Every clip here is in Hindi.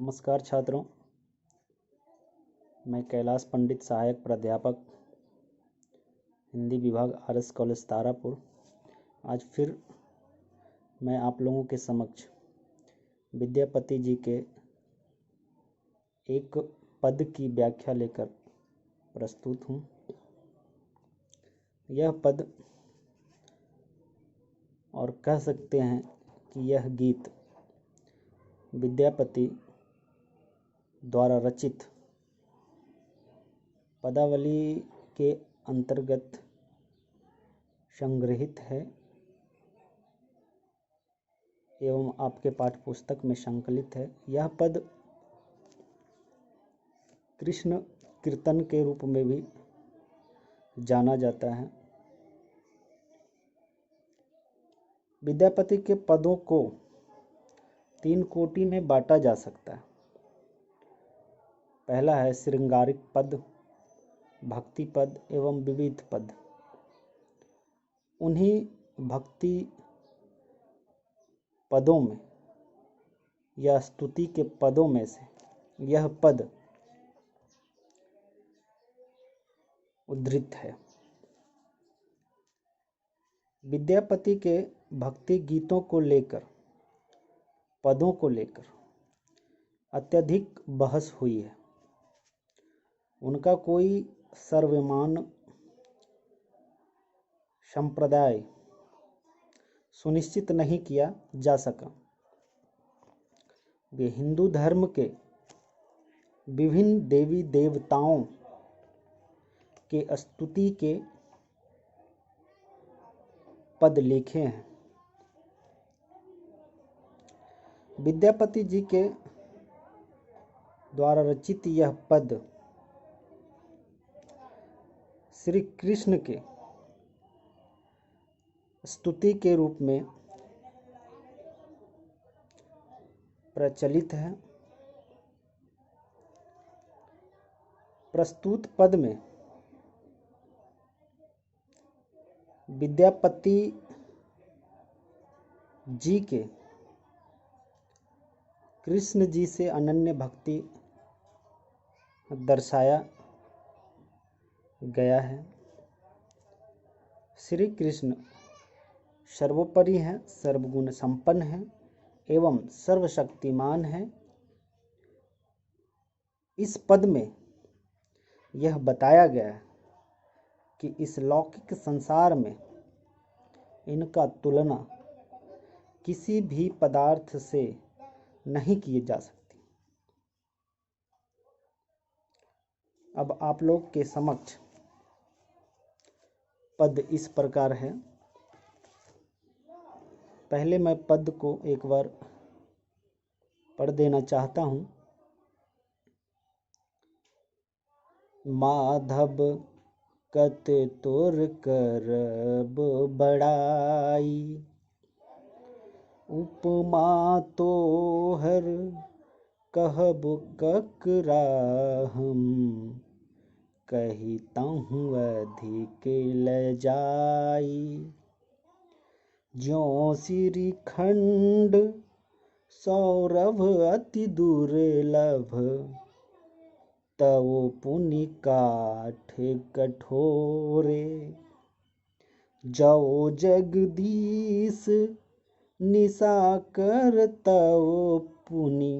नमस्कार छात्रों, मैं कैलाश पंडित, सहायक प्राध्यापक, हिंदी विभाग, आरएस कॉलेज तारापुर। आज फिर मैं आप लोगों के समक्ष विद्यापति जी के एक पद की व्याख्या लेकर प्रस्तुत हूँ। यह पद, और कह सकते हैं कि यह गीत विद्यापति द्वारा रचित पदावली के अंतर्गत संग्रहित है एवं आपके पाठ्य पुस्तक में संकलित है। यह पद कृष्ण कीर्तन के रूप में भी जाना जाता है। विद्यापति के पदों को 3 कोटि में बांटा जा सकता है। पहला है श्रृंगारिक पद, भक्ति पद एवं विविध पद। उन्हीं भक्ति पदों में या स्तुति के पदों में से यह पद उद्धृत है। विद्यापति के भक्ति गीतों को लेकर, पदों को लेकर अत्यधिक बहस हुई है। उनका कोई सर्वमान्य संप्रदाय सुनिश्चित नहीं किया जा सका। वे हिंदू धर्म के विभिन्न देवी देवताओं के स्तुति के पद लिखे हैं। विद्यापति जी के द्वारा रचित यह पद श्री कृष्ण के स्तुति के रूप में प्रचलित है। प्रस्तुत पद में विद्यापति जी के कृष्ण जी से अनन्य भक्ति दर्शाया गया है। श्री कृष्ण सर्वोपरि हैं, सर्वगुण संपन्न हैं एवं सर्वशक्तिमान हैं। इस पद में यह बताया गया है कि इस लौकिक संसार में इनका तुलना किसी भी पदार्थ से नहीं किए जा सकती। अब आप लोग के समक्ष पद इस प्रकार है। पहले मैं पद को एक बार पढ़ देना चाहता हूँ। माधव कत तोर करब बड़ाई, उपमा तोहर कहब ककरा हम, कहितहु अधिक लजाई। ज्यों श्रीखंड सौरभ अति दुर्लभ, तवो पुनि काठ कठोरे। जौ जगदीश निशाकर तवो पुनि,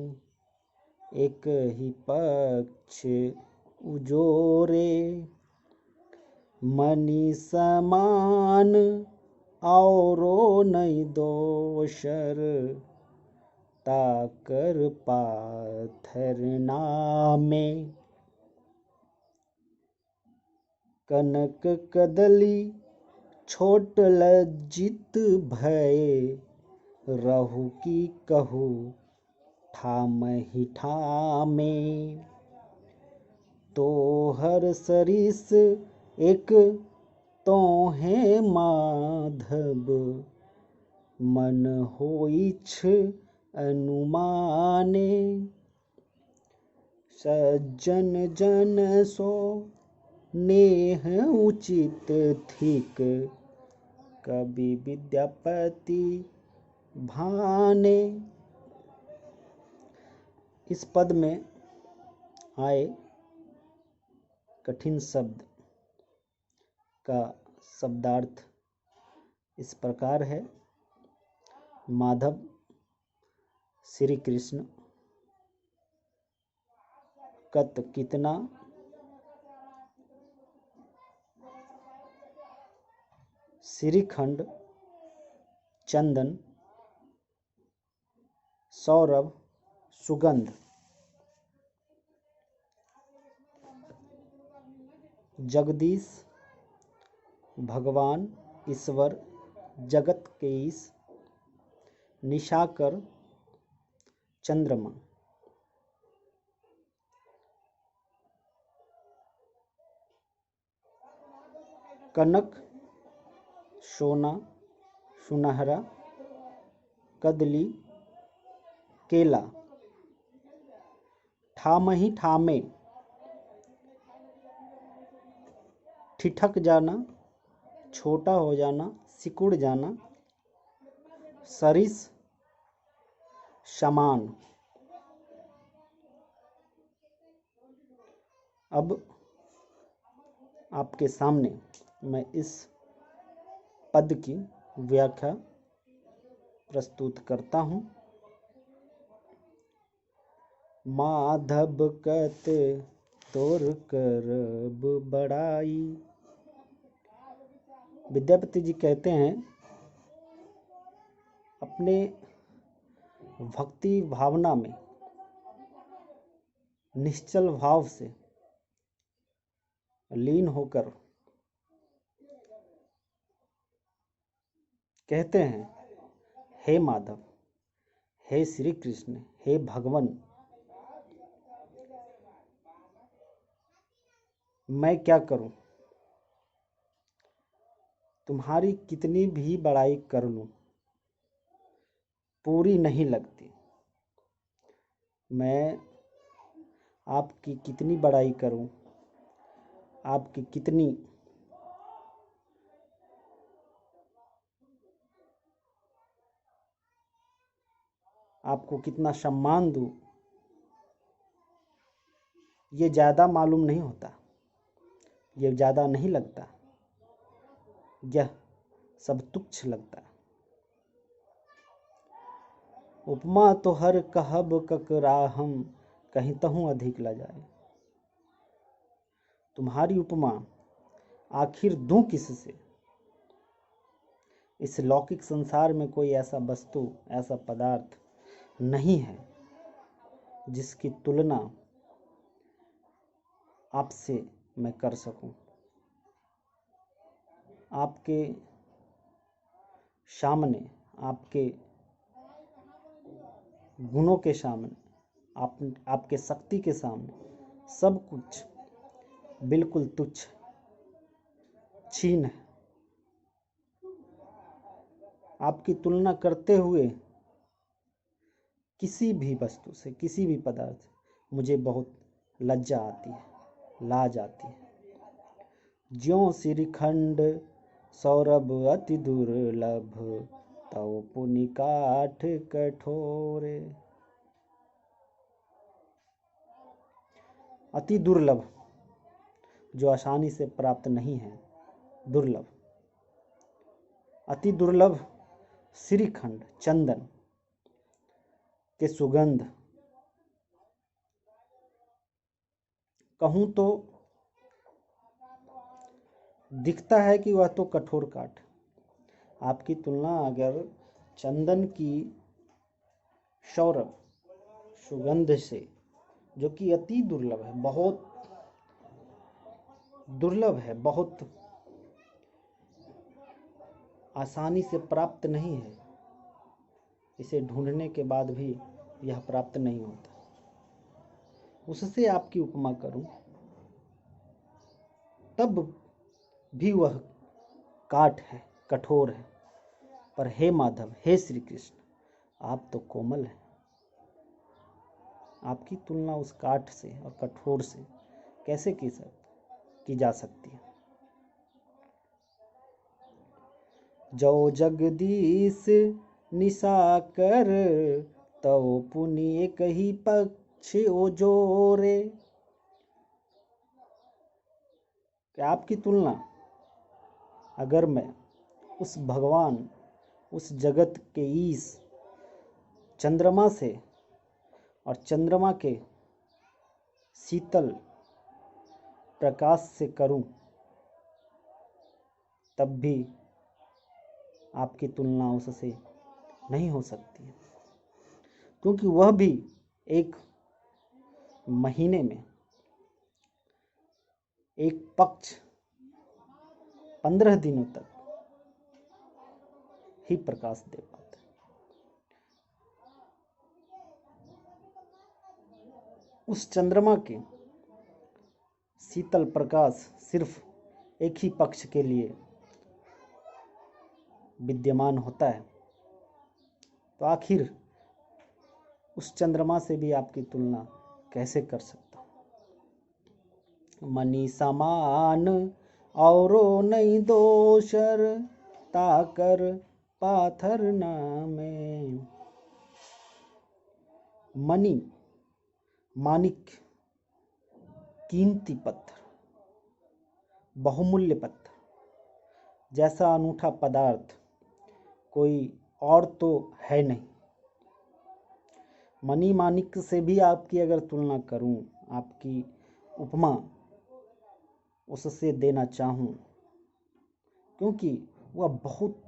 एक ही पक्ष उजोरे। मनि समान औरो नहीं दोषर, ताकर पाथर नामे। कनक कदली छोट लज्जित भय, रहु की कहू ठामहि ठामे। तोहर सरिस एक तोहे माधव, मन होइछ अनुमाने। सज्जन जन सो नेह उचित थिक, कवि विद्यापति भाने। इस पद में आए कठिन शब्द का शब्दार्थ इस प्रकार है। माधव श्री कृष्ण, कत कितना, श्रीखंड, चंदन, सौरभ, सुगंध। जगदीश, भगवान, ईश्वर, जगत के ईश, निशाकर, चंद्रमा। कनक, सोना, सुनहरा, कदली, केला। ठामही ठामे, ठिठक जाना, छोटा हो जाना, सिकुड़ जाना। सरिस, समान। अब आपके सामने मैं इस पद की व्याख्या प्रस्तुत करता हूँ। माधव कत तोर करब बड़ाई। विद्यापति जी कहते हैं, अपने भक्ति भावना में निश्चल भाव से लीन होकर कहते हैं, हे माधव, हे श्री कृष्ण, हे भगवान, मैं क्या करूं? तुम्हारी कितनी भी बड़ाई कर लूं, पूरी नहीं लगती। मैं आपकी कितनी बड़ाई करूं, आपकी कितनी आपको कितना सम्मान दूं, ये ज़्यादा मालूम नहीं होता, ये ज़्यादा नहीं लगता, यह सब तुच्छ लगता। उपमा तो हर कहब ककराहम, कहीं तहूँ अधिक ल जाए। तुम्हारी उपमा आखिर दूं किससे? इस लौकिक संसार में कोई ऐसा वस्तु, ऐसा पदार्थ नहीं है जिसकी तुलना आपसे मैं कर सकूं। आपके सामने, आपके गुणों के सामने, आपके शक्ति के सामने सब कुछ बिल्कुल तुच्छ, छीन है। आपकी तुलना करते हुए किसी भी वस्तु से, किसी भी पदार्थ से मुझे बहुत लज्जा आती है, लाज आती है। ज्यों श्रीखंड सौरभ अति दुर्लभ, तव पुनि काठ कठोरे। अति दुर्लभ, जो आसानी से प्राप्त नहीं है, दुर्लभ। अति दुर्लभ श्रीखंड, चंदन के सुगंध। कहूँ तो दिखता है कि वह तो कठोर काठ। आपकी तुलना अगर चंदन की सौरभ सुगंध से, जो कि अति दुर्लभ है, बहुत दुर्लभ है, बहुत आसानी से प्राप्त नहीं है, इसे ढूंढने के बाद भी यह प्राप्त नहीं होता, उससे आपकी उपमा करूं तब भी वह काठ है, कठोर है। पर हे माधव, हे श्री कृष्ण, आप तो कोमल हैं। आपकी तुलना उस काठ से और कठोर से कैसे की जा सकती है? जो जगदीश निशाकर, तव पुनि एक ही छे ओ जोरे, कि आपकी तुलना अगर मैं उस भगवान, उस जगत के ईश चंद्रमा से और चंद्रमा के शीतल प्रकाश से करूं, तब भी आपकी तुलना उससे नहीं हो सकती है, क्योंकि वह भी एक महीने में एक पक्ष 15 दिनों तक ही प्रकाश दे पाता है। उस चंद्रमा के शीतल प्रकाश सिर्फ एक ही पक्ष के लिए विद्यमान होता है, तो आखिर उस चंद्रमा से भी आपकी तुलना कैसे कर सकता हूँ। मनी समान औरो नहीं दोषर, ताकर पाथर नामे। मनी मानिक, कीमती पत्थर, बहुमूल्य पत्थर जैसा अनूठा पदार्थ कोई और तो है नहीं। मनी मानिक से भी आपकी अगर तुलना करूं, आपकी उपमा उससे देना चाहूं, क्योंकि वह बहुत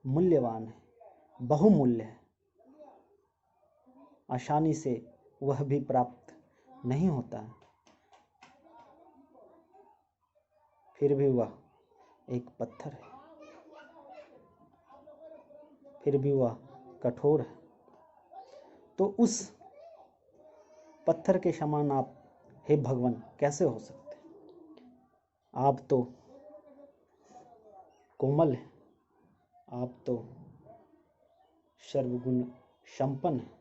मूल्यवान है, बहुमूल्य है, आसानी से वह भी प्राप्त नहीं होता है, फिर भी वह एक पत्थर है, फिर भी वह कठोर है। तो उस पत्थर के समान आप हे भगवान कैसे हो सकते हैं? आप तो कोमल है, आप तो सर्वगुण संपन्न है,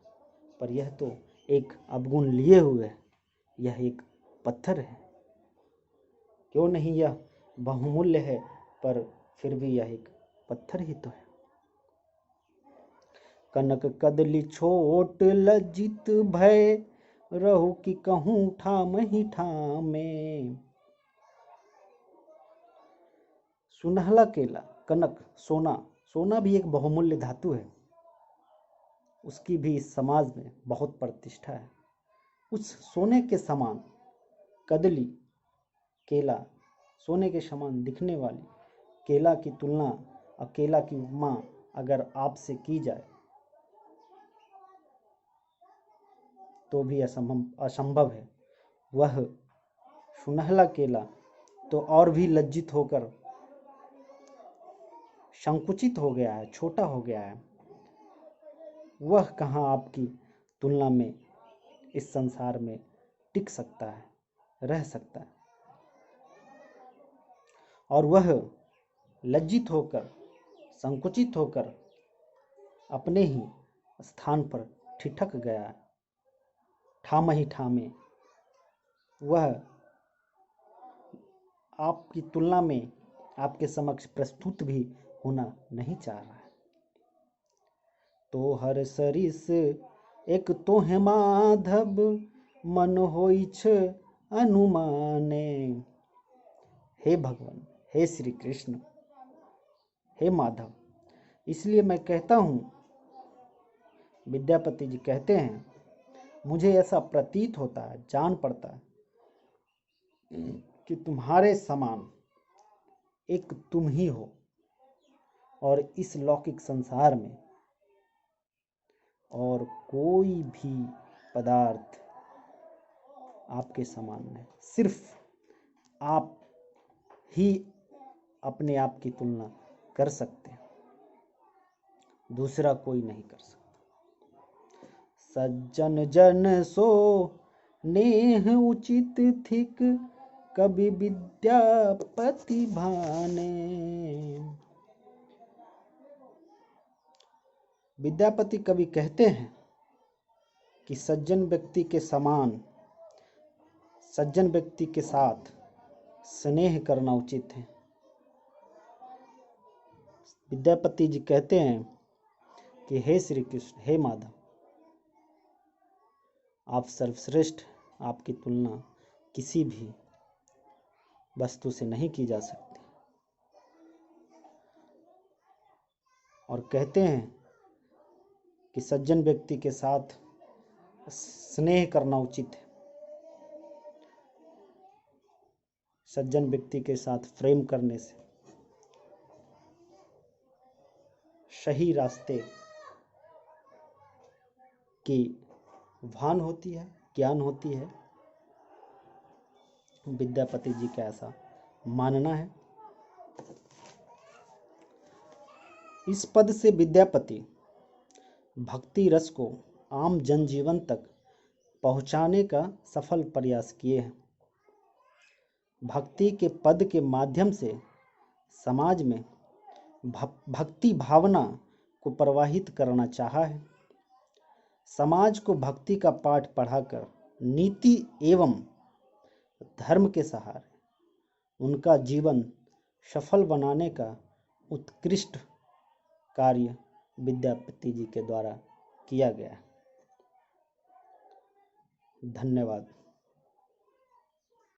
पर यह तो एक अवगुण लिए हुए है, यह एक पत्थर है। क्यों नहीं यह बहुमूल्य है, पर फिर भी यह एक पत्थर ही तो है। कनक कदली छोट लज्जित भय, रहु कि कहूँ ठाम ही ठामे। सुनहला केला, कनक, सोना, सोना भी एक बहुमूल्य धातु है, उसकी भी इस समाज में बहुत प्रतिष्ठा है। उस सोने के समान कदली केला, सोने के समान दिखने वाली केला की तुलना और केला की उपमा अगर आपसे की जाए तो भी असंभव है। वह सुनहला केला तो और भी लज्जित होकर संकुचित हो गया है, छोटा हो गया है, वह कहाँ आपकी तुलना में इस संसार में टिक सकता है, रह सकता है। और वह लज्जित होकर, संकुचित होकर अपने ही स्थान पर ठिठक गया है, ठाम ही ठामे। वह आपकी तुलना में आपके समक्ष प्रस्तुत भी होना नहीं चाह रहा है। तो हर सरिस एक तो है माधव, मन होइछ अनुमाने। हे भगवान, हे श्री कृष्ण, हे माधव, इसलिए मैं कहता हूँ, विद्यापति जी कहते हैं, मुझे ऐसा प्रतीत होता है, जान पड़ता है कि तुम्हारे समान एक तुम ही हो, और इस लौकिक संसार में और कोई भी पदार्थ आपके समान नहीं। सिर्फ आप ही अपने आप की तुलना कर सकते हैं, दूसरा कोई नहीं कर सकता। सज्जन जन सो नेह उचित थिक, कवि विद्यापति भाने। विद्यापति कवि कहते हैं कि सज्जन व्यक्ति के समान, सज्जन व्यक्ति के साथ स्नेह करना उचित है। विद्यापति जी कहते हैं कि हे श्री कृष्ण, हे माधव, आप सर्वश्रेष्ठ, आपकी तुलना किसी भी वस्तु से नहीं की जा सकती। और कहते हैं कि सज्जन व्यक्ति के साथ स्नेह करना उचित है, सज्जन व्यक्ति के साथ प्रेम करने से सही रास्ते की भान होती है, ज्ञान होती है। विद्यापति जी का ऐसा मानना है। इस पद से विद्यापति भक्ति रस को आम जनजीवन तक पहुंचाने का सफल प्रयास किए हैं। भक्ति के पद के माध्यम से समाज में भक्ति भावना को प्रवाहित करना चाहा है। समाज को भक्ति का पाठ पढ़ाकर नीति एवं धर्म के सहारे उनका जीवन सफल बनाने का उत्कृष्ट कार्य विद्यापति जी के द्वारा किया गया। धन्यवाद।